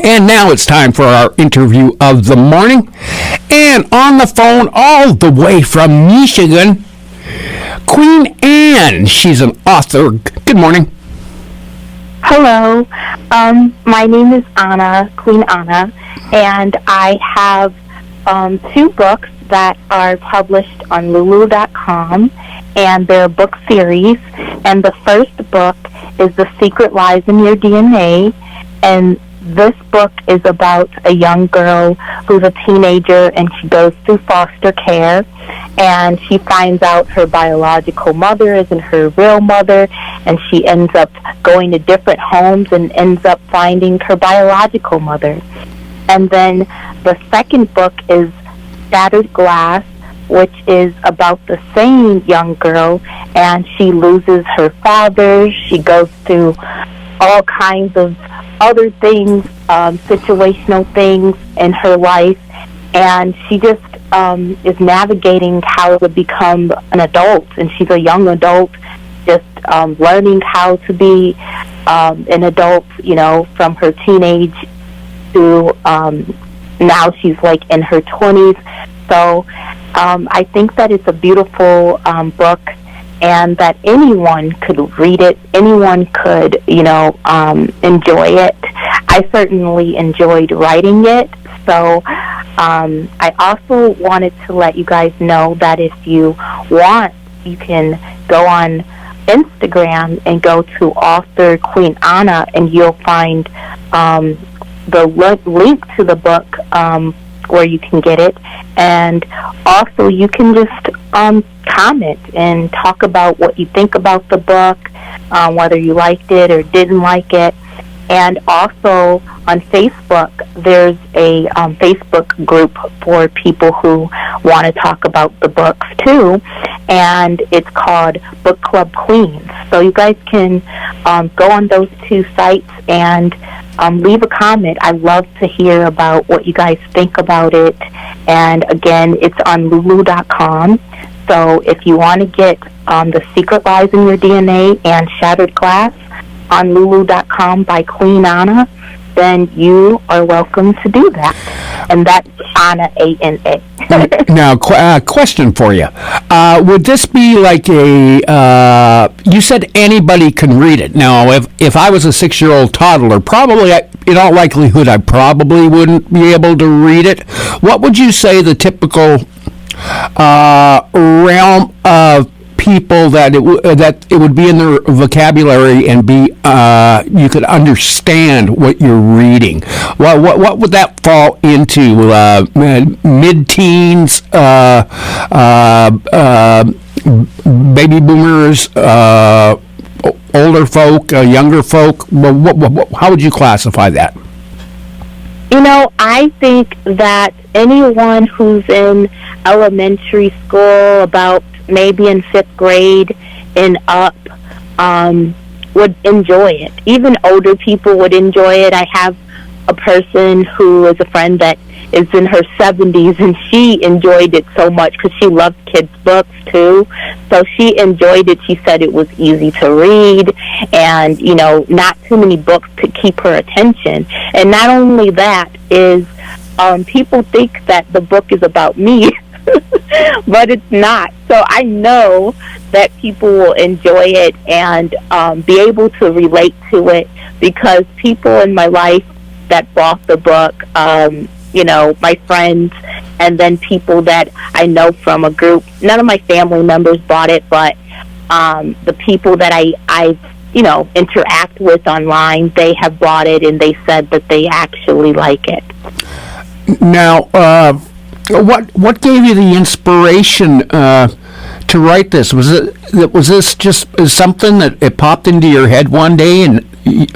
And now it's time for our interview of the morning. And on the phone, all the way from Michigan, Queen Anne. She's an author. Good morning. Hello. My name is Anna, Queen Anna, and I have 2 books that are published on Lulu.com, and they're a book series. And the first book is The Secret Lies in Your DNA, and this book is about a young girl who's a teenager, and she goes through foster care, and she finds out her biological mother isn't her real mother, and she ends up going to different homes and ends up finding her biological mother. And then the second book is Shattered Glass, which is about the same young girl, and she loses her father. She goes through all kinds of other things, situational things in her life, and she just is navigating how to become an adult, and she's a young adult, just learning how to be an adult, from her teenage to now she's like in her 20s. So I think that it's a beautiful book, and that anyone could read it, anyone could, enjoy it. I certainly enjoyed writing it. So I also wanted to let you guys know that if you want, you can go on Instagram and go to author Queen Anna, and you'll find the link to the book where you can get it. And also you can just comment and talk about what you think about the book, whether you liked it or didn't like it. And also on Facebook, there's a Facebook group for people who want to talk about the books too, and it's called Book Club Queens. So you guys can go on those 2 sites and leave a comment. I love to hear about what you guys think about it. And again, it's on Lulu.com. So if you want to get The Secret Lies in Your DNA and Shattered Glass on Lulu.com by Queen Anna, then you are welcome to do that. And that's Anna, A-N-A. Now, question for you. Would this be like you said anybody can read it. Now, if I was a 6-year-old toddler, probably, in all likelihood, I probably wouldn't be able to read it. What would you say the typical realm of people that it would be in their vocabulary and be you could understand what you're reading? What would that fall into? Mid-teens, baby boomers, older folk, younger folk? How would you classify that? I think that anyone who's in elementary school, about maybe in 5th grade and up, would enjoy it. Even older people would enjoy it. I have a person who is a friend that is in her 70s, and she enjoyed it so much because she loves kids' books too. So she enjoyed it. She said it was easy to read, and not too many books to keep her attention. And not only that is people think that the book is about me, but it's not. So I know that people will enjoy it and be able to relate to it, because people in my life that bought the book, my friends, and then people that I know from a group, none of my family members bought it, but the people that I interact with online, they have bought it, and they said that they actually like it. Now, what gave you the inspiration to write this? Was this just something that it popped into your head one day, and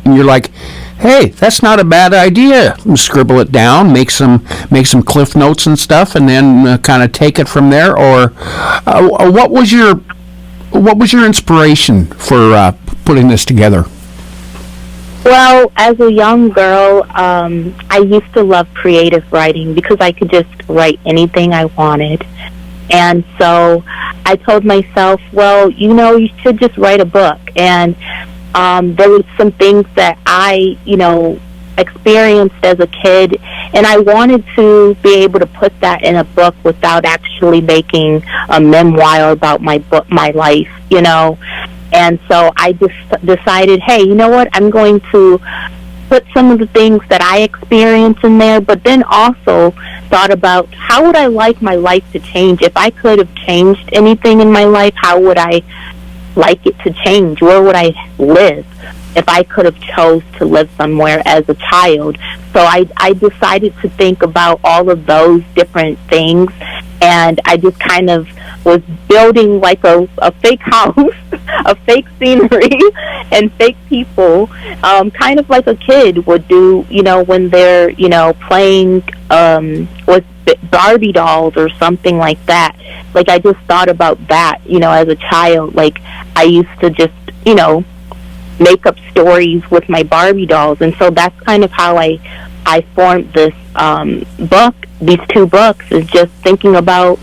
you're like, hey, that's not a bad idea? Scribble it down, make some cliff notes and stuff, and then kind of take it from there. Or what was your inspiration for putting this together? Well, as a young girl, I used to love creative writing because I could just write anything I wanted. And so I told myself, well, you should just write a book. And there was some things that I, experienced as a kid, and I wanted to be able to put that in a book without actually making a memoir about my life, And so I just decided, hey, you know what? I'm going to put some of the things that I experienced in there, but then also thought about how would I like my life to change? If I could have changed anything in my life, how would I like it to change? Where would I live if I could have chose to live somewhere as a child? So I decided to think about all of those different things, and I just kind of was building like a fake house, a fake scenery, and fake people, kind of like a kid would do, when they're, playing with Barbie dolls or something like that. Like, I just thought about that, as a child. Like, I used to just, make up stories with my Barbie dolls, and so that's kind of how I formed this book, these two books, is just thinking about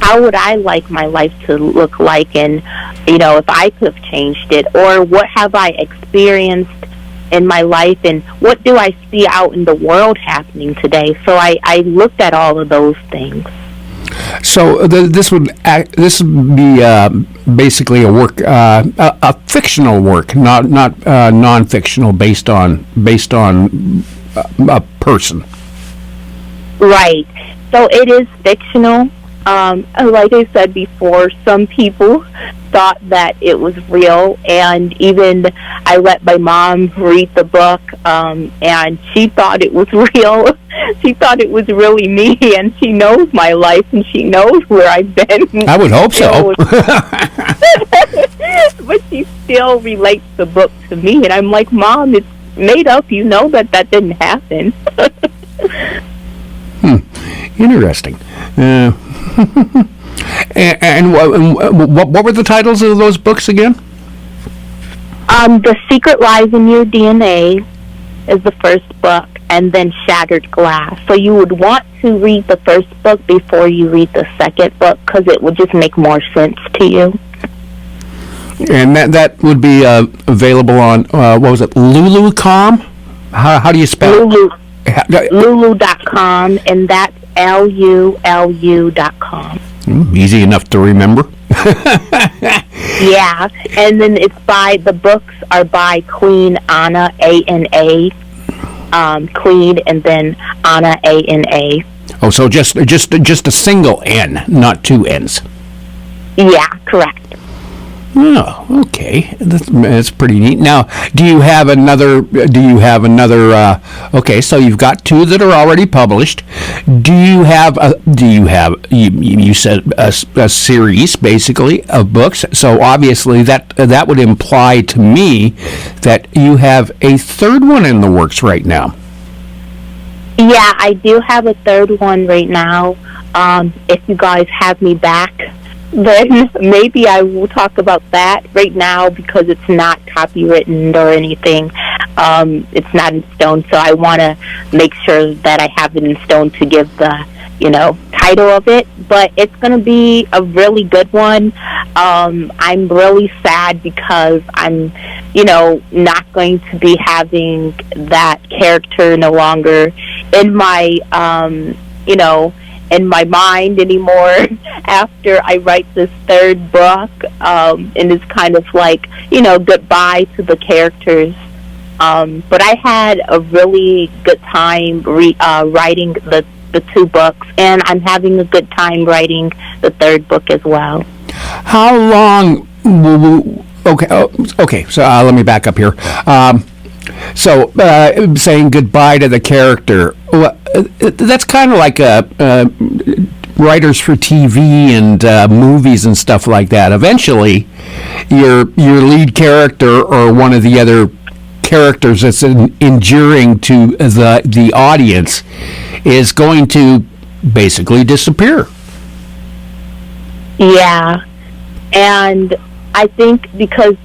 how would I like my life to look like, and, if I could have changed it, or what have I experienced in my life, and what do I see out in the world happening today. So I looked at all of those things. So this would be basically a work, a fictional work, not non-fictional, based on a person. Right. So it is fictional. Like I said before, some people thought that it was real, and even I let my mom read the book, and she thought it was real. She thought it was really me, and she knows my life, and she knows where I've been. I would hope so. But she still relates the book to me, and I'm like, Mom, it's made up. You know that didn't happen. Interesting. And what were the titles of those books again? The Secret Lies in Your DNA is the first book, and then Shattered Glass. So you would want to read the first book before you read the second book, because it would just make more sense to you. And that would be available on, what was it, Lulu.com? How do you spell it? Lulu.com, and that's LULU.com. Easy enough to remember. Yeah, and then the books are by Queen Anna, A-N-A, Queen, and then Anna, A-N-A. Oh, so just a single N, not two N's. Yeah, correct. Oh, okay. That's pretty neat. Now, do you have another? Okay, so you've got two that are already published. You said a series basically of books. So obviously that would imply to me that you have a third one in the works right now. Yeah, I do have a third one right now. If you guys have me back, then maybe I will talk about that. Right now, because it's not copywritten or anything, it's not in stone, so I want to make sure that I have it in stone to give the, title of it. But it's going to be a really good one. I'm really sad because I'm, not going to be having that character no longer in my, in my mind anymore after I write this third book, and it's kind of like, goodbye to the characters. But I had a really good time writing the two books, and I'm having a good time writing the third book as well. How long okay, so let me back up here. So, saying goodbye to the character, that's kind of like writers for TV and movies and stuff like that. Eventually, your lead character or one of the other characters that's enduring to the audience is going to basically disappear. Yeah, and I think because,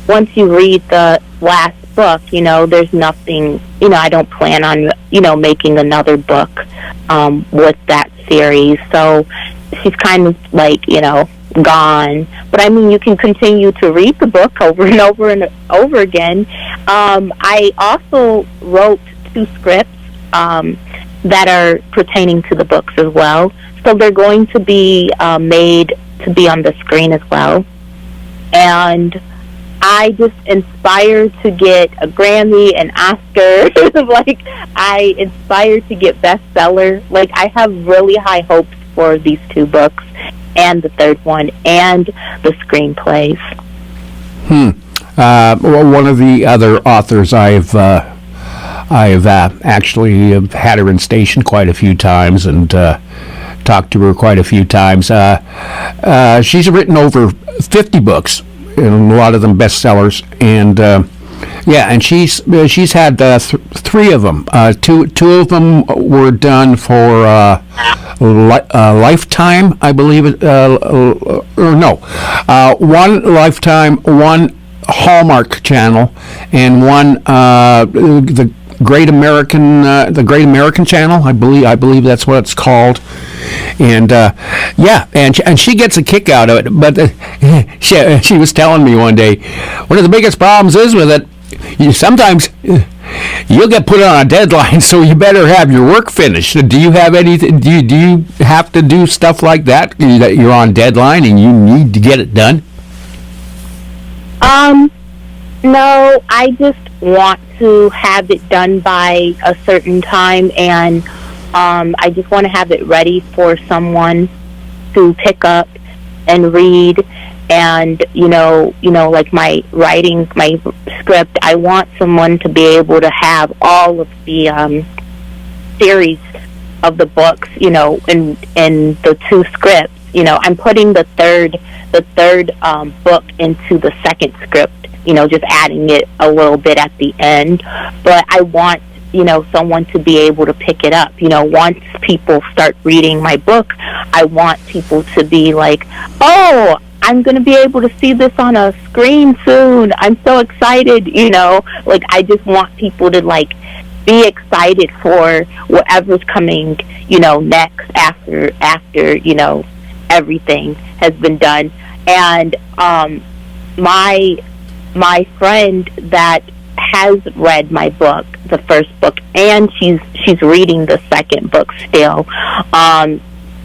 once you read the last book, there's nothing, I don't plan on, making another book with that series. So she's kind of like, gone. But I mean, you can continue to read the book over and over and over again. I also wrote 2 scripts that are pertaining to the books as well. So they're going to be made to be on the screen as well. And I just inspired to get a Grammy, an Oscar. Like, I inspired to get bestseller. Like, I have really high hopes for these 2 books and the 3rd one and the screenplays. Well, one of the other authors I've actually had her in station quite a few times and talked to her quite a few times. She's written over 50 books, and a lot of them bestsellers. And and she's had 3 of them. Two of them were done for Lifetime, I believe. One Lifetime, one Hallmark Channel, and one the Great American Channel. I believe that's what it's called. And and she gets a kick out of it. But she was telling me one day, one of the biggest problems is with it, sometimes you'll get put on a deadline, so you better have your work finished. Do you have anything? Do you have to do stuff like that? That you're on deadline and you need to get it done? No, I just want to have it done by a certain time, and I just want to have it ready for someone to pick up and read. And like my writing, my script, I want someone to be able to have all of the series of the books, in the 2 scripts. I'm putting the third book into the second script, just adding it a little bit at the end. But I want, someone to be able to pick it up. Once people start reading my book, I want people to be like, oh, I'm going to be able to see this on a screen soon. I'm so excited, Like, I just want people to, like, be excited for whatever's coming, next after, everything has been done. And my friend that has read my book, the first book, and she's reading the second book still,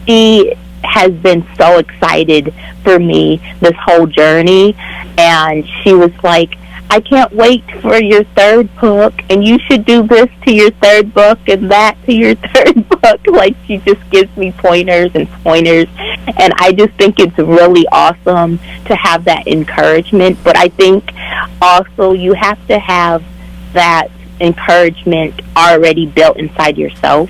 she has been so excited for me this whole journey, and she was like, I can't wait for your 3rd book, and you should do this to your 3rd book and that to your 3rd book. Like, she just gives me pointers and pointers, and I just think it's really awesome to have that encouragement. But I think also you have to have that encouragement already built inside yourself,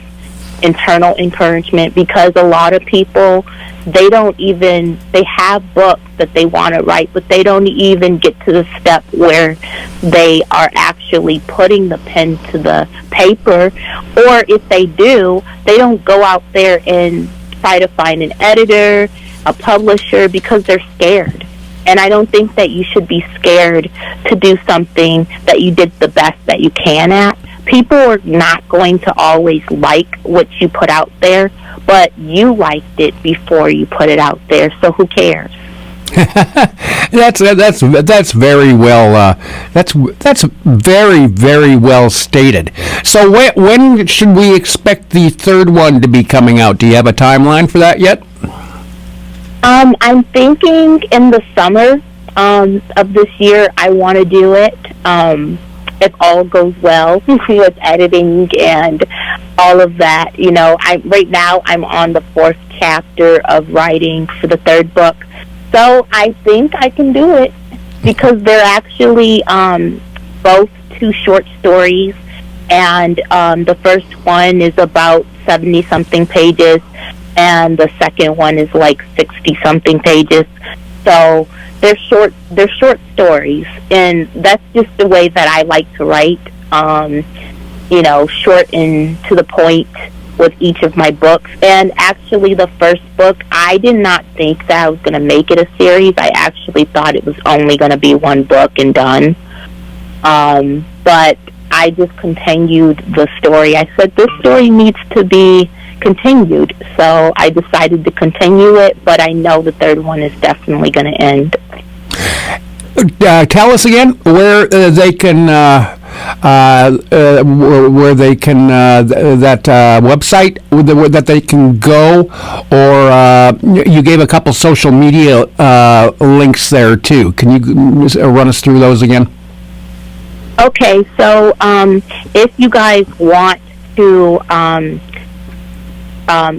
internal encouragement, because a lot of people, they have books that they want to write, but they don't even get to the step where they are actually putting the pen to the paper. Or if they do, they don't go out there and try to find an editor, a publisher, because they're scared. And I don't think that you should be scared to do something that you did the best that you can at. People are not going to always like what you put out there, but you liked it before you put it out there, so who cares? That's very well. That's very, very well stated. So when should we expect the 3rd one to be coming out? Do you have a timeline for that yet? I'm thinking in the summer of this year. I want to do it. If all goes well with editing and all of that, right now I'm on the 4th chapter of writing for the 3rd book. So I think I can do it, because they're actually both 2 short stories, and the first one is about 70-something pages, and the second one is like 60-something pages. So they're short stories, and that's just the way that I like to write. Short and to the point with each of my books. And actually, the first book, I did not think that I was going to make it a series. I actually thought it was only going to be 1 book and done. But I just continued the story. I said, this story needs to be continued. So I decided to continue it, but I know the third one is definitely going to end. Tell us again where they can that website that they can go, or you gave a couple social media links there too. Can you run us through those again? Okay, so if you guys want to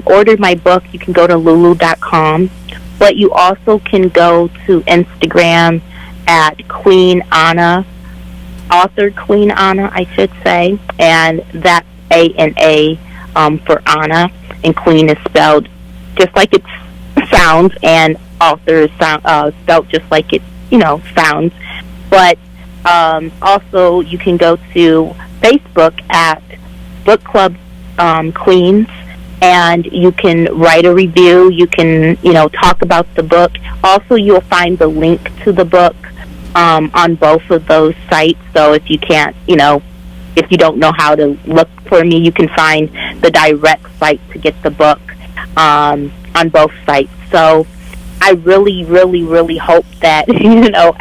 order my book, you can go to lulu.com, but you also can go to Instagram at Queen Anna, author Queen Anna, I should say, and that's ANA for Anna, and Queen is spelled just like it sounds, and author is spelled just like it sounds. But also you can go to Facebook at Book Club Queens, and you can write a review. You can talk about the book. Also, you'll find the link to the book on both of those sites. So if you can't, if you don't know how to look for me, you can find the direct site to get the book on both sites. So I really, really, really hope that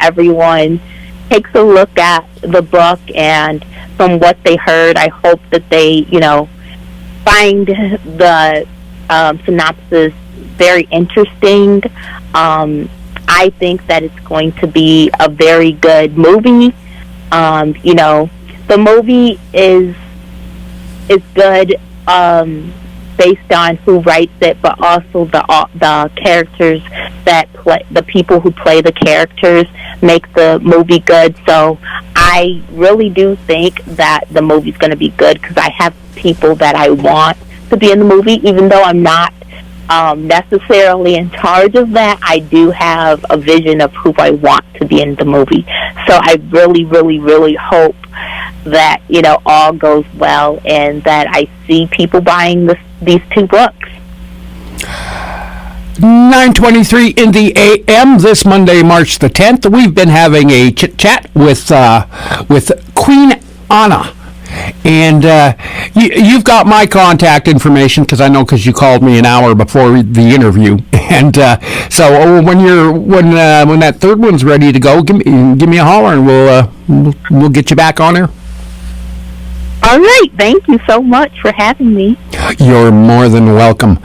everyone takes a look at the book, and from what they heard, I hope that they find the synopsis very interesting. I think that it's going to be a very good movie. The movie is good based on who writes it, but also the characters that play, the people who play the characters, make the movie good. So I really do think that the movie's going to be good, because I have people that I want to be in the movie, even though I'm not necessarily in charge of that. I do have a vision of who I want to be in the movie. So I really, really, really hope that all goes well, and that I see people buying these two books. 9:23 in the a.m. this Monday, March the 10th. We've been having a chit-chat with Queen Anna. And you've got my contact information, because you called me an hour before the interview. And so when that third one's ready to go, give me a holler, and we'll get you back on there. All right. Thank you so much for having me. You're more than welcome.